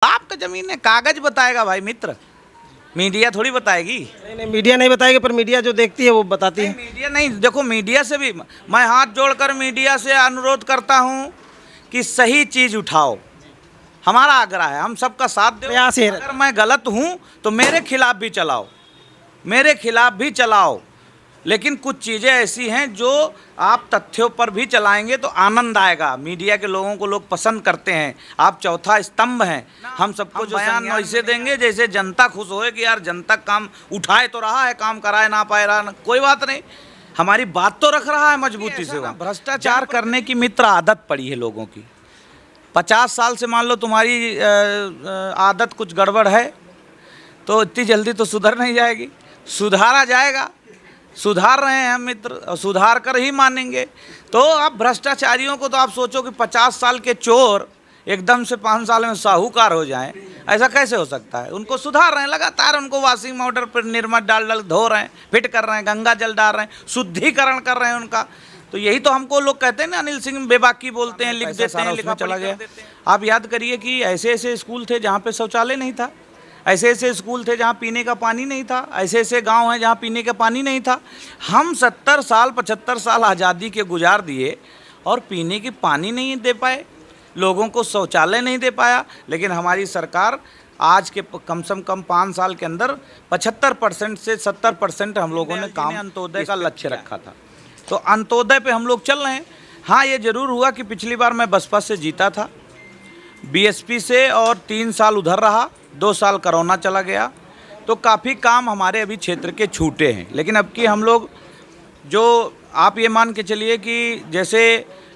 आपका जमीन है, कागज बताएगा भाई मित्र, मीडिया थोड़ी बताएगी। नहीं, मीडिया नहीं बताएगी, पर मीडिया जो देखती है वो बताती है। मीडिया नहीं, देखो मीडिया से भी मैं हाथ जोड़कर मीडिया से अनुरोध करता हूं कि सही चीज उठाओ। हमारा आग्रह है, हम सबका साथ दो। प्रयास है। अगर मैं गलत हूं तो मेरे खिलाफ भी चलाओ, मेरे खिलाफ भी चलाओ, लेकिन कुछ चीज़ें ऐसी हैं जो आप तथ्यों पर भी चलाएंगे तो आनंद आएगा। मीडिया के लोगों को लोग पसंद करते हैं, आप चौथा स्तंभ हैं। हम सबको जो बयान ऐसे देंगे जैसे जनता खुश होए कि यार जनता काम उठाए तो रहा है, काम कराए ना पाए रहा, कोई बात नहीं, हमारी बात तो रख रहा है मजबूती से। भ्रष्टाचार करने की मित्र आदत पड़ी है लोगों की। 50 साल से मान लो तुम्हारी आदत कुछ गड़बड़ है तो इतनी जल्दी तो सुधर नहीं जाएगी, सुधारा जाएगा। सुधार रहे हैं हम मित्र और सुधार कर ही मानेंगे। तो आप भ्रष्टाचारियों को तो आप सोचो कि 50 साल के चोर एकदम से 5 साल में साहूकार हो जाएं, ऐसा कैसे हो सकता है। उनको सुधार रहे हैं लगातार, उनको वॉशिंग पाउडर पर निर्मा डाल धो रहे हैं, फिट कर रहे हैं, गंगा जल डाल रहे हैं, शुद्धिकरण कर रहे हैं उनका। तो यही तो हमको लोग कहते हैं ना, अनिल सिंह बेबाकी बोलते हैं, लिख देते हैं, लिखा चला गया। आप याद करिए कि ऐसे ऐसे स्कूल थे जहाँ पे शौचालय नहीं था, ऐसे ऐसे स्कूल थे जहाँ पीने का पानी नहीं था, ऐसे ऐसे गांव हैं जहाँ पीने का पानी नहीं था। हम 70 साल 75 साल आज़ादी के गुजार दिए और पीने की पानी नहीं दे पाए, लोगों को शौचालय नहीं दे पाया। लेकिन हमारी सरकार आज के कम से कम 5 साल के अंदर 75% से 70% हम लोगों ने काम अंत्योदय का लक्ष्य रखा था। तो अंत्योदय पे हम लोग चल रहे हैं। हाँ, ये ज़रूर हुआ कि पिछली बार मैं बसपा से जीता था, बीएसपी से, और 3 साल उधर रहा, 2 साल कोरोना चला गया, तो काफ़ी काम हमारे अभी क्षेत्र के छूटे हैं। लेकिन अब की हम लोग जो आप ये मान के चलिए कि जैसे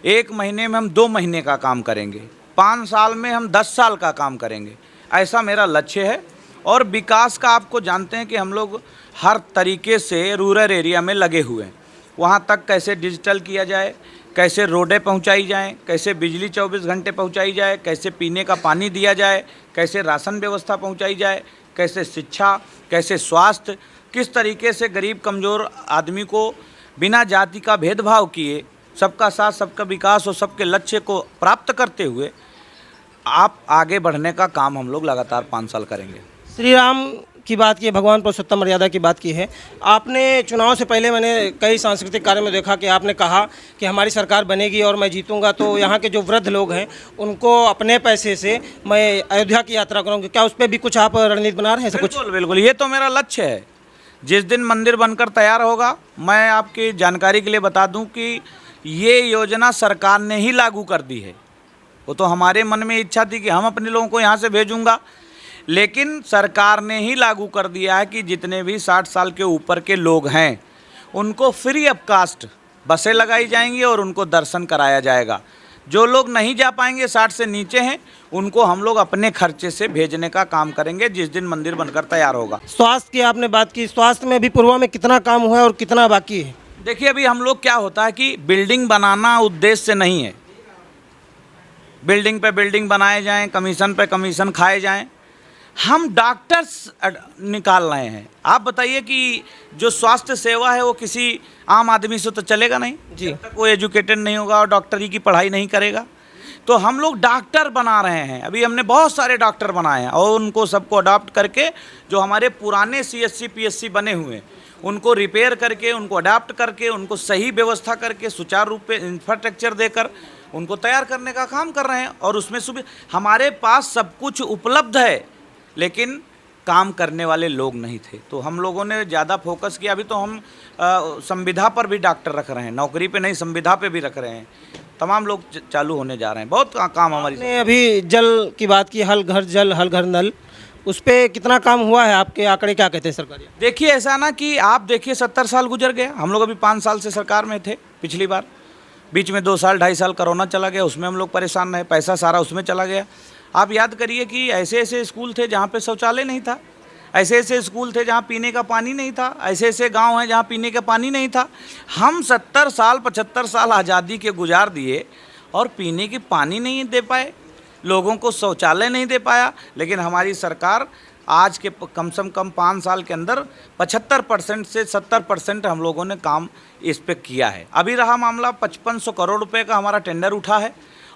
1 महीने में हम 2 महीने का काम करेंगे, 5 साल में हम 10 साल का काम करेंगे, ऐसा मेरा लक्ष्य है। और विकास का आपको जानते हैं कि हम लोग हर तरीके से रूरल एरिया में लगे हुए हैं। वहाँ तक कैसे डिजिटल किया जाए, कैसे रोडें पहुंचाई जाएं, कैसे बिजली 24 घंटे पहुंचाई जाए, कैसे पीने का पानी दिया जाए, कैसे राशन व्यवस्था पहुंचाई जाए, कैसे शिक्षा, कैसे स्वास्थ्य, किस तरीके से गरीब कमज़ोर आदमी को बिना जाति का भेदभाव किए सबका साथ सबका विकास और सबके लक्ष्य को प्राप्त करते हुए आप आगे बढ़ने का काम हम लोग लगातार 5 साल करेंगे। श्री राम की बात की है, भगवान पुरुषोत्तम मर्यादा की बात की है। आपने चुनाव से पहले मैंने कई सांस्कृतिक कार्यों में देखा कि आपने कहा कि हमारी सरकार बनेगी और मैं जीतूंगा तो यहाँ के जो वृद्ध लोग हैं उनको अपने पैसे से मैं अयोध्या की यात्रा करूँगी। क्या उस पर भी कुछ आप रणनीति बना रहे हैं? कुछ बिल्कुल बिल्कुल, ये तो मेरा लक्ष्य है। जिस दिन मंदिर बनकर तैयार होगा, मैं आपकी जानकारी के लिए बता दूं कि ये योजना सरकार ने ही लागू कर दी है। वो तो हमारे मन में इच्छा थी कि हम अपने लोगों को यहाँ से भेजूँगा, लेकिन सरकार ने ही लागू कर दिया है कि जितने भी 60 साल के ऊपर के लोग हैं उनको फ्री ऑफ कास्ट बसें लगाई जाएंगी और उनको दर्शन कराया जाएगा। जो लोग नहीं जा पाएंगे, 60 से नीचे हैं, उनको हम लोग अपने खर्चे से भेजने का काम करेंगे जिस दिन मंदिर बनकर तैयार होगा। स्वास्थ्य की आपने बात की, स्वास्थ्य में भी पूर्वा में कितना काम हुआ है और कितना बाकी है? देखिए, अभी हम लोग क्या होता है कि बिल्डिंग बनाना उद्देश्य नहीं है, बिल्डिंग पे बिल्डिंग बनाए जाएं, कमीशन पे कमीशन खाए जाएं। हम डॉक्टर्स निकाल रहे हैं। आप बताइए कि जो स्वास्थ्य सेवा है वो किसी आम आदमी से तो चलेगा नहीं जी, जब तक वो एजुकेटेड नहीं होगा और डॉक्टरी की पढ़ाई नहीं करेगा। तो हम लोग डॉक्टर बना रहे हैं। अभी हमने बहुत सारे डॉक्टर बनाए हैं और उनको सबको अडॉप्ट करके जो हमारे पुराने CSC PSC बने हुए हैं उनको रिपेयर करके, उनको अडॉप्ट करके, उनको सही व्यवस्था करके, सुचारू रूप से इंफ्रास्ट्रक्चर देकर उनको तैयार करने का काम कर रहे हैं। और उसमें हमारे पास सब कुछ उपलब्ध है, लेकिन काम करने वाले लोग नहीं थे। तो हम लोगों ने ज़्यादा फोकस किया। अभी तो हम संविदा पर भी डॉक्टर रख रहे हैं, नौकरी पे नहीं संविदा पे भी रख रहे हैं। तमाम लोग चालू होने जा रहे हैं। बहुत काम हमारी। आपने अभी जल की बात की, हल घर जल हल घर नल, उस पर कितना काम हुआ है? आपके आंकड़े क्या कहते हैं सरकारी? देखिए, ऐसा ना कि आप देखिए 70 साल गुजर गए, हम लोग अभी 5 साल से सरकार में थे। पिछली बार बीच में 2 साल 2.5 साल कोरोना चला गया, उसमें हम लोग परेशान रहे, पैसा सारा उसमें चला गया। आप याद करिए कि ऐसे ऐसे स्कूल थे जहाँ पे शौचालय नहीं था, ऐसे ऐसे स्कूल थे जहाँ पीने का पानी नहीं था, ऐसे ऐसे गांव हैं जहाँ पीने का पानी नहीं था। हम 70 साल 75 साल आज़ादी के गुजार दिए और पीने की पानी नहीं दे पाए, लोगों को शौचालय नहीं दे पाया। लेकिन हमारी सरकार आज के कम से कम 5 साल के अंदर 75% से 70% हम लोगों ने काम इस पे किया है। अभी रहा मामला 5500 करोड़ रुपए का हमारा टेंडर उठा है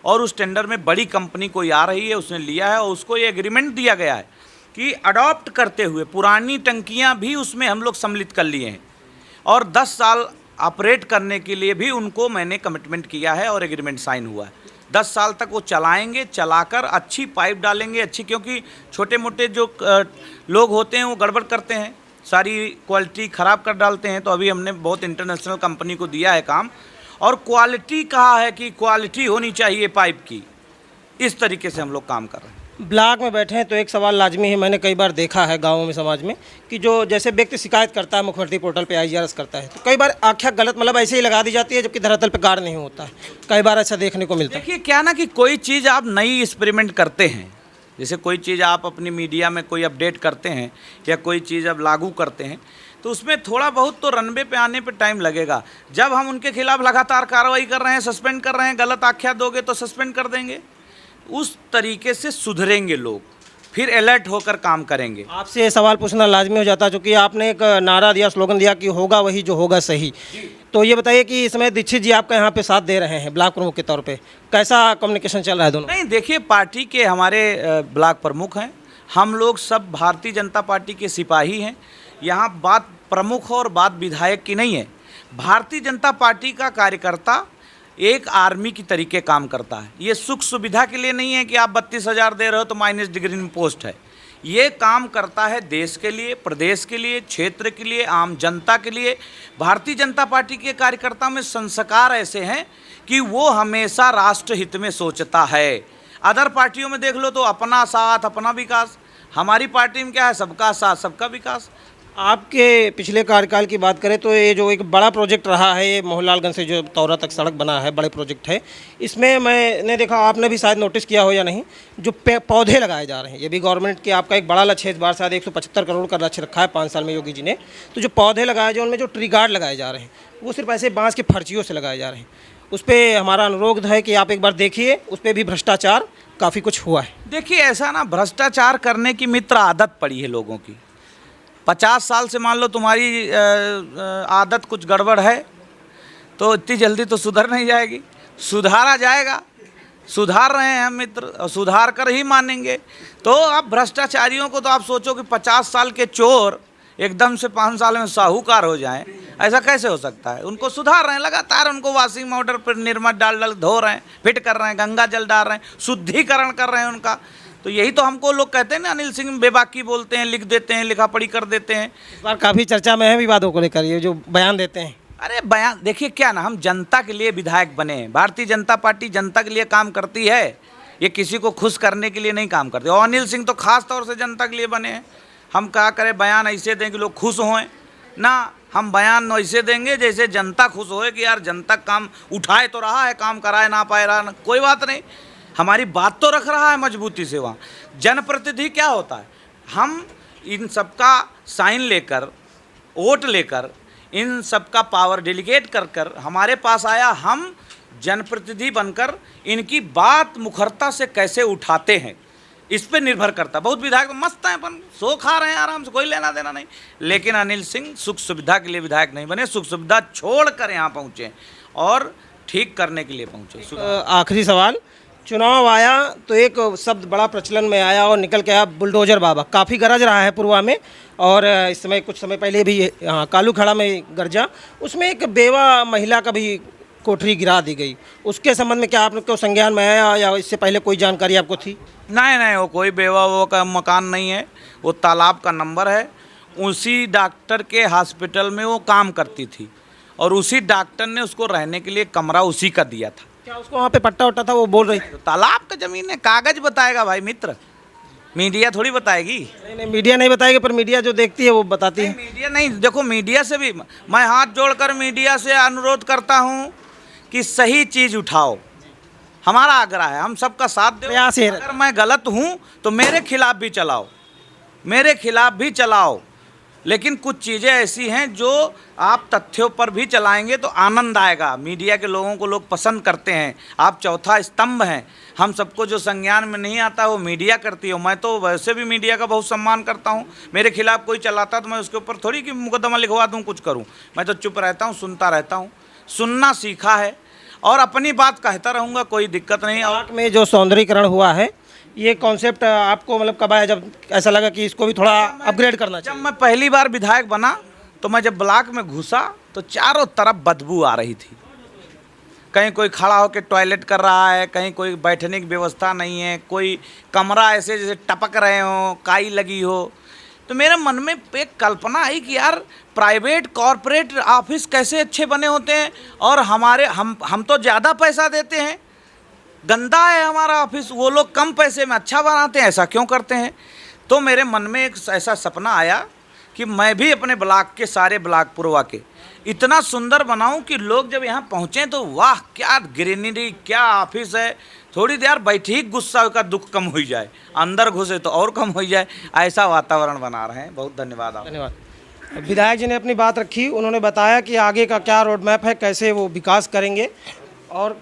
और उस टेंडर में बड़ी कंपनी कोई आ रही है, उसने लिया है और उसको ये एग्रीमेंट दिया गया है कि अडॉप्ट करते हुए पुरानी टंकियां भी उसमें हम लोग सम्मिलित कर लिए हैं और 10 साल ऑपरेट करने के लिए भी उनको मैंने कमिटमेंट किया है और एग्रीमेंट साइन हुआ है। 10 साल तक वो चलाएंगे, चलाकर अच्छी पाइप डालेंगे, अच्छी, क्योंकि छोटे मोटे जो लोग होते हैं वो गड़बड़ करते हैं, सारी क्वालिटी ख़राब कर डालते हैं। तो अभी हमने बहुत इंटरनेशनल कंपनी को दिया है काम, और क्वालिटी कहा है कि क्वालिटी होनी चाहिए पाइप की, इस तरीके से हम लोग काम कर रहे हैं। ब्लॉक में बैठे हैं तो एक सवाल लाजमी है, मैंने कई बार देखा है गाँवों में, समाज में, कि जो जैसे व्यक्ति शिकायत करता है मुख्यमंत्री पोर्टल पे IGRS करता है, तो कई बार आख्या गलत मतलब ऐसे ही लगा दी जाती है, जबकि धरातल पे कार्य नहीं होता है। कई बार ऐसा देखने को मिलता है। देखिए क्या ना कि कोई चीज़ आप नई एक्सपेरिमेंट करते हैं, जैसे कोई चीज़ आप अपनी मीडिया में कोई अपडेट करते हैं या कोई चीज़ अब लागू करते हैं, तो उसमें थोड़ा बहुत तो रनवे पे आने पे टाइम लगेगा। जब हम उनके खिलाफ लगातार कार्रवाई कर रहे हैं, सस्पेंड कर रहे हैं, गलत आख्या दोगे तो सस्पेंड कर देंगे, उस तरीके से सुधरेंगे लोग, फिर अलर्ट होकर काम करेंगे। आपसे ये सवाल पूछना लाजमी हो जाता है, क्योंकि आपने एक नारा दिया, स्लोगन दिया कि होगा वही जो होगा सही। तो ये बताइए कि इसमें दीक्षित जी आपका यहाँ पे साथ दे रहे हैं ब्लॉक प्रमुख के तौर पे, कैसा कम्युनिकेशन चल रहा है दोनों? नहीं, देखिए पार्टी के हमारे ब्लॉक प्रमुख हैं, हम लोग सब भारतीय जनता पार्टी के सिपाही हैं। यहाँ बात प्रमुख और बात विधायक की नहीं है। भारतीय जनता पार्टी का कार्यकर्ता एक आर्मी की तरीके काम करता है। ये सुख सुविधा के लिए नहीं है कि आप 32,000 दे रहे हो तो माइनस डिग्री में पोस्ट है। ये काम करता है देश के लिए, प्रदेश के लिए, क्षेत्र के लिए, आम जनता के लिए। भारतीय जनता पार्टी के कार्यकर्ता में संस्कार ऐसे हैं कि वो हमेशा राष्ट्र हित में सोचता है। अदर पार्टियों में देख लो तो अपना साथ, अपना विकास। हमारी पार्टी में क्या है? सबका साथ, सबका विकास। आपके पिछले कार्यकाल की बात करें तो ये जो एक बड़ा प्रोजेक्ट रहा है, ये मोहनलालगंज से जो तौरा तक सड़क बना है, बड़े प्रोजेक्ट है। इसमें मैंने देखा, आपने भी शायद नोटिस किया हो या नहीं, जो पौधे लगाए जा रहे हैं, ये भी गवर्नमेंट के आपका एक बड़ा लक्ष्य है। इस बार शायद 175 करोड़ का लक्ष्य रखा है 5 साल में योगी जी ने। तो जो पौधे लगाए जाए, उनमें जो ट्री गार्ड लगाए जा रहे हैं, वो सिर्फ ऐसे बाँस की फर्चियों से लगाए जा रहे हैं। उस पर हमारा अनुरोध है कि आप एक बार देखिए, उस पर भी भ्रष्टाचार काफ़ी कुछ हुआ है। देखिए ऐसा ना, भ्रष्टाचार करने की मित्र आदत पड़ी है लोगों की। 50 साल से मान लो तुम्हारी आदत कुछ गड़बड़ है तो इतनी जल्दी तो सुधर नहीं जाएगी, सुधारा जाएगा। सुधार रहे हैं हम मित्र, और सुधार कर ही मानेंगे। तो अब भ्रष्टाचारियों को तो आप सोचो कि 50 साल के चोर एकदम से 5 साल में साहूकार हो जाएं, ऐसा कैसे हो सकता है? उनको सुधार रहे हैं लगातार, उनको वॉशिंग पाउडर पर निर्मा डाल धो रहे हैं, फिट कर रहे हैं, गंगा जल डाल रहे हैं, शुद्धिकरण कर रहे हैं उनका। तो यही तो हमको लोग कहते हैं ना, अनिल सिंह बेबाकी बोलते हैं, लिख देते हैं, लिखा पढ़ी कर देते हैं। इस बार काफ़ी चर्चा में है विवादों को लेकर, ये जो बयान देते हैं। अरे बयान देखिए क्या ना, हम जनता के लिए विधायक बने हैं। भारतीय जनता पार्टी जनता के लिए काम करती है, ये किसी को खुश करने के लिए नहीं काम करती। और अनिल सिंह तो खास तौर से जनता के लिए बने हैं। हम क्या करें, बयान ऐसे दें कि लोग खुश हों ना, हम बयान ऐसे देंगे जैसे जनता खुश होए कि यार जनता काम उठाए तो रहा है, काम कराए ना पाए रहा, कोई बात नहीं, हमारी बात तो रख रहा है मजबूती से। वहाँ जनप्रतिनिधि क्या होता है, हम इन सबका साइन लेकर, वोट लेकर, इन सबका पावर डेलीगेट कर कर हमारे पास आया। हम जनप्रतिनिधि बनकर इनकी बात मुखरता से कैसे उठाते हैं, इस पे निर्भर करता। बहुत विधायक मस्त हैं, अपन सो खा रहे हैं आराम से, कोई लेना देना नहीं। लेकिन अनिल सिंह सुख सुविधा के लिए विधायक नहीं बने, सुख सुविधा छोड़कर यहाँ पहुँचे और ठीक करने के लिए पहुँचे। आखिरी सवाल, चुनाव आया तो एक शब्द बड़ा प्रचलन में आया और निकल के आया, बुलडोजर बाबा। काफ़ी गरज रहा है पूर्वा में, और इस समय कुछ समय पहले भी यहाँ कालू खड़ा में गरजा। उसमें एक बेवा महिला का भी कोठरी गिरा दी गई। उसके संबंध में क्या आपको संज्ञान में आया या इससे पहले कोई जानकारी आपको थी? नहीं, वो कोई बेवा वो का मकान नहीं है, वो तालाब का नंबर है। उसी डॉक्टर के हॉस्पिटल में वो काम करती थी और उसी डॉक्टर ने उसको रहने के लिए कमरा उसी का दिया था। क्या उसको वहाँ पे पट्टा वट्टा था? वो बोल रही तो तालाब का ज़मीन है, कागज बताएगा भाई मित्र, मीडिया थोड़ी बताएगी। नहीं, मीडिया नहीं बताएगी, पर मीडिया जो देखती है वो बताती है। मीडिया नहीं, देखो मीडिया से भी मैं हाथ जोड़कर मीडिया से अनुरोध करता हूँ कि सही चीज़ उठाओ। हमारा आग्रह है, हम सबका साथ दो। अगर मैं गलत हूँ तो मेरे खिलाफ भी चलाओ, मेरे खिलाफ भी चलाओ, लेकिन कुछ चीज़ें ऐसी हैं जो आप तथ्यों पर भी चलाएंगे तो आनंद आएगा। मीडिया के लोगों को लोग पसंद करते हैं, आप चौथा स्तंभ हैं। हम सबको जो संज्ञान में नहीं आता वो मीडिया करती हो। मैं तो वैसे भी मीडिया का बहुत सम्मान करता हूँ। मेरे खिलाफ कोई चलाता तो मैं उसके ऊपर थोड़ी कि मुकदमा लिखवा दूँ, कुछ करूँ। मैं तो चुप रहता हूँ, सुनता रहता हूँ। सुनना सीखा है और अपनी बात कहता रहूँगा, कोई दिक्कत नहीं। और ब्लॉक में जो सौंदर्यीकरण हुआ है, ये कॉन्सेप्ट आपको मतलब कब आया जब ऐसा लगा कि इसको भी थोड़ा अपग्रेड करना जब चाहिए? मैं पहली बार विधायक बना तो मैं जब ब्लॉक में घुसा तो चारों तरफ बदबू आ रही थी। कहीं कोई खड़ा होकर टॉयलेट कर रहा है, कहीं कोई बैठने की व्यवस्था नहीं है, कोई कमरा ऐसे जैसे टपक रहे हो, काई लगी हो। तो मेरे मन में एक कल्पना आई कि यार प्राइवेट कॉरपोरेट ऑफिस कैसे अच्छे बने होते हैं और हमारे हम तो ज़्यादा पैसा देते हैं, गंदा है हमारा ऑफिस, वो लोग कम पैसे में अच्छा बनाते हैं, ऐसा क्यों करते हैं। तो मेरे मन में एक ऐसा सपना आया कि मैं भी अपने ब्लॉक के सारे ब्लॉक पुरवा के इतना सुंदर बनाऊं कि लोग जब यहाँ पहुँचें तो वाह क्या ग्रीनरी, क्या ऑफिस है, थोड़ी देर बैठी ही गुस्सा का दुख कम हो जाए, अंदर घुसे तो और कम हो जाए, ऐसा वातावरण बना रहे हैं। बहुत धन्यवाद आप। धन्यवाद। विधायक जी ने अपनी बात रखी, उन्होंने बताया कि आगे का क्या रोड मैप है, कैसे वो विकास करेंगे, और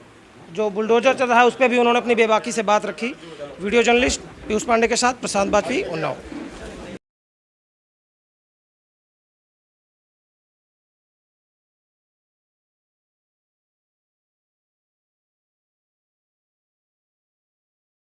जो बुलडोजर चल रहा है उस पर भी उन्होंने अपनी बेबाकी से बात रखी। वीडियो जर्नलिस्ट पीयूष पांडे के साथ प्रशांत बाजपेयी, उन्नाव।